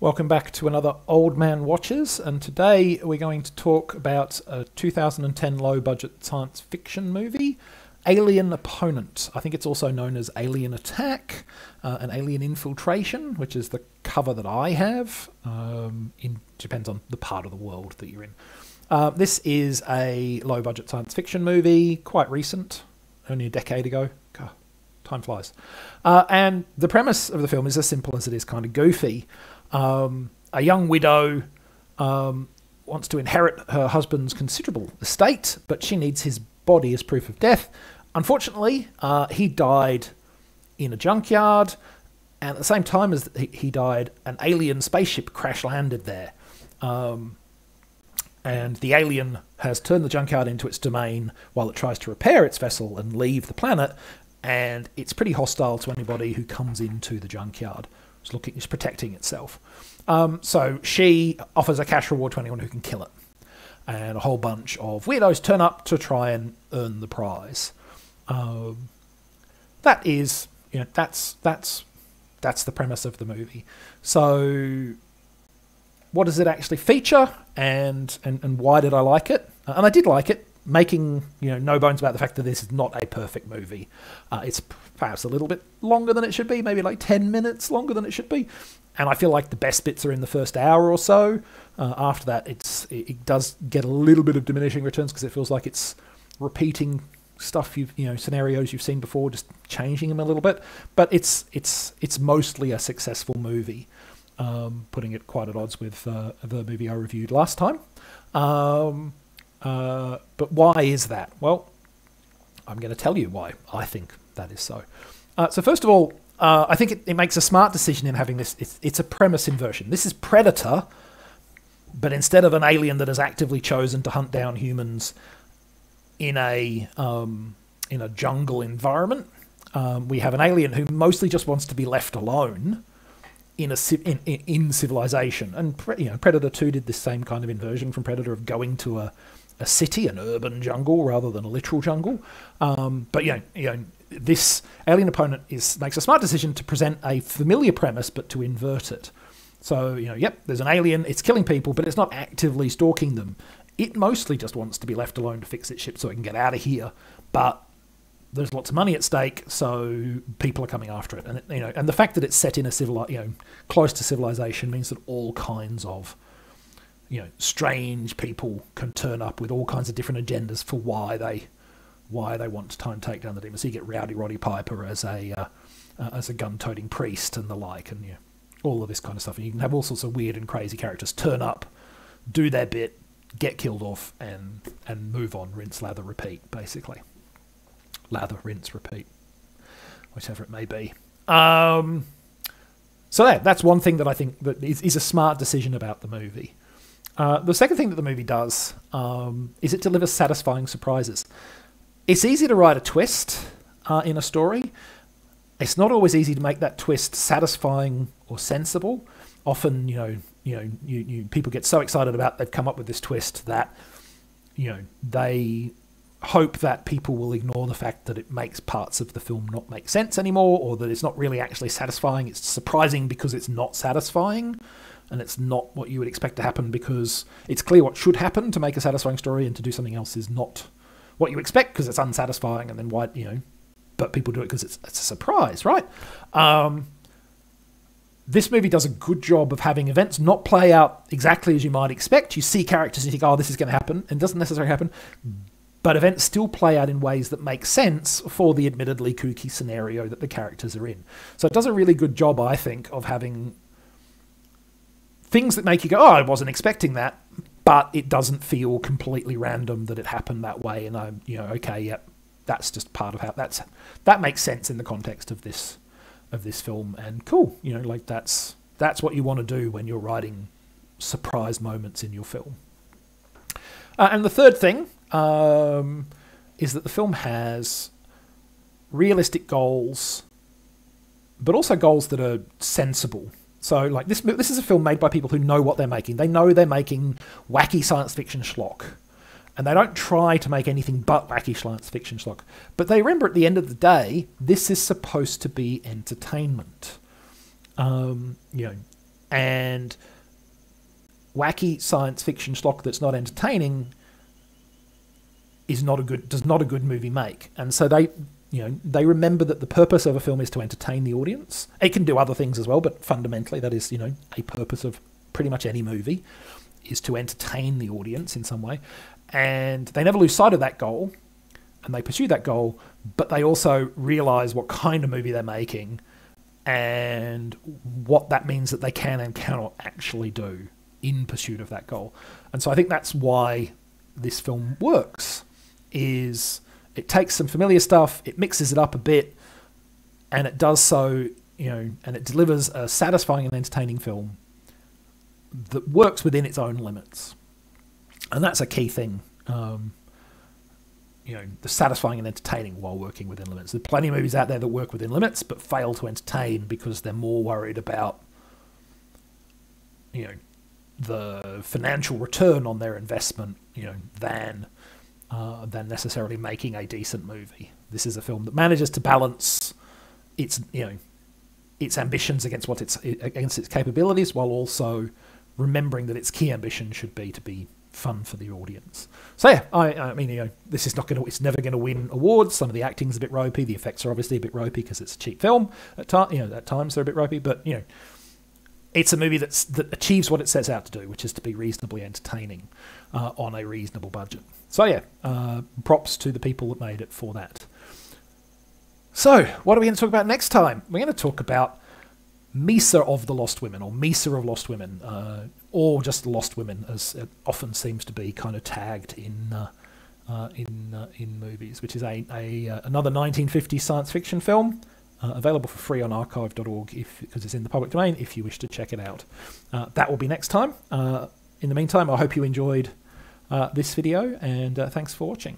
Welcome back to another Old Man Watches, and today we're going to talk about a 2010 low-budget science fiction movie, Alien Opponent. I think it's also known as Alien Attack and Alien Infiltration, which is the cover that I have. Depends on the part of the world that you're in. This is a low-budget science fiction movie, quite recent, only a decade ago. God, time flies. And the premise of the film is as simple as it is kind of goofy. A young widow wants to inherit her husband's considerable estate, but she needs his body as proof of death. Unfortunately, he died in a junkyard, and at the same time as he died, an alien spaceship crash-landed there. And the alien has turned the junkyard into its domain while it tries to repair its vessel and leave the planet, and it's pretty hostile to anybody who comes into the junkyard. It's protecting itself. So she offers a cash reward to anyone who can kill it. And a whole bunch of weirdos turn up to try and earn the prize. That is, that's the premise of the movie. So what does it actually feature, and why did I like it? And I did like it, making no bones about the fact that this is not a perfect movie. It's perhaps a little bit longer than it should be, maybe like 10 minutes longer than it should be. And I feel like the best bits are in the first hour or so. After that, it does get a little bit of diminishing returns because it feels like it's repeating stuff scenarios you've seen before, just changing them a little bit. But it's mostly a successful movie, putting it quite at odds with the movie I reviewed last time. But why is that? Well, I'm going to tell you why I think that is so. So first of all, I think it makes a smart decision in having this. It's a premise inversion. This is Predator, but instead of an alien that has actively chosen to hunt down humans in a jungle environment, we have an alien who mostly just wants to be left alone in civilization. And Predator 2 did this same kind of inversion from Predator of going to a city, an urban jungle rather than a literal jungle. But this Alien Opponent makes a smart decision to present a familiar premise, but to invert it. So, there's an alien, it's killing people, but it's not actively stalking them. It mostly just wants to be left alone to fix its ship so it can get out of here. But there's lots of money at stake, so people are coming after it. And and the fact that it's set in a close to civilization means that all kinds of strange people can turn up with all kinds of different agendas for why they want to try and take down the demons. So you get Rowdy Roddy Piper as a gun-toting priest and the like, and all of this kind of stuff. And you can have all sorts of weird and crazy characters turn up, do their bit, get killed off, and move on. Rinse, lather, repeat, basically. Lather, rinse, repeat, whatever it may be. So that's one thing that I think that is a smart decision about the movie. The second thing that the movie does is it delivers satisfying surprises. It's easy to write a twist in a story. It's not always easy to make that twist satisfying or sensible. Often, people get so excited about they've come up with this twist that they hope that people will ignore the fact that it makes parts of the film not make sense anymore, or that it's not really actually satisfying. It's surprising because it's not satisfying. And it's not what you would expect to happen because it's clear what should happen to make a satisfying story, and to do something else is not what you expect because it's unsatisfying. And then why, but people do it because it's a surprise, right? This movie does a good job of having events not play out exactly as you might expect. You see characters and you think, oh, this is going to happen, and it doesn't necessarily happen. But events still play out in ways that make sense for the admittedly kooky scenario that the characters are in. So it does a really good job, I think, of having things that make you go, oh, I wasn't expecting that, but it doesn't feel completely random that it happened that way. And I'm, okay, yep, that's just part of how that makes sense in the context of this film. And cool, that's what you want to do when you're writing surprise moments in your film. And the third thing is that the film has realistic goals, but also goals that are sensible. So, this is a film made by people who know what they're making. They know they're making wacky science fiction schlock. And they don't try to make anything but wacky science fiction schlock. But they remember at the end of the day, this is supposed to be entertainment. And wacky science fiction schlock that's not entertaining does not a good movie make. And so they remember that the purpose of a film is to entertain the audience. It can do other things as well, but fundamentally that is, a purpose of pretty much any movie, is to entertain the audience in some way. And they never lose sight of that goal, and they pursue that goal, but they also realize what kind of movie they're making and what that means that they can and cannot actually do in pursuit of that goal. And so I think that's why this film works, is it takes some familiar stuff, it mixes it up a bit, and it does so, and it delivers a satisfying and entertaining film that works within its own limits. And that's a key thing. The satisfying and entertaining while working within limits. There's plenty of movies out there that work within limits but fail to entertain because they're more worried about, the financial return on their investment, than necessarily making a decent movie. This is a film that manages to balance its ambitions against its capabilities, while also remembering that its key ambition should be to be fun for the audience. So yeah, I mean, this is it's never going to win awards. Some of the acting's a bit ropey. The effects are obviously a bit ropey because it's a cheap film. At times they're a bit ropey, but it's a movie that achieves what it sets out to do, which is to be reasonably entertaining on a reasonable budget. So yeah, props to the people that made it for that. So what are we going to talk about next time? We're going to talk about Misa of the Lost Women, or Misa of Lost Women, or just Lost Women, as it often seems to be kind of tagged in movies, which is another 1950s science fiction film, available for free on archive.org because it's in the public domain if you wish to check it out. That will be next time. In the meantime, I hope you enjoyed this video, and thanks for watching.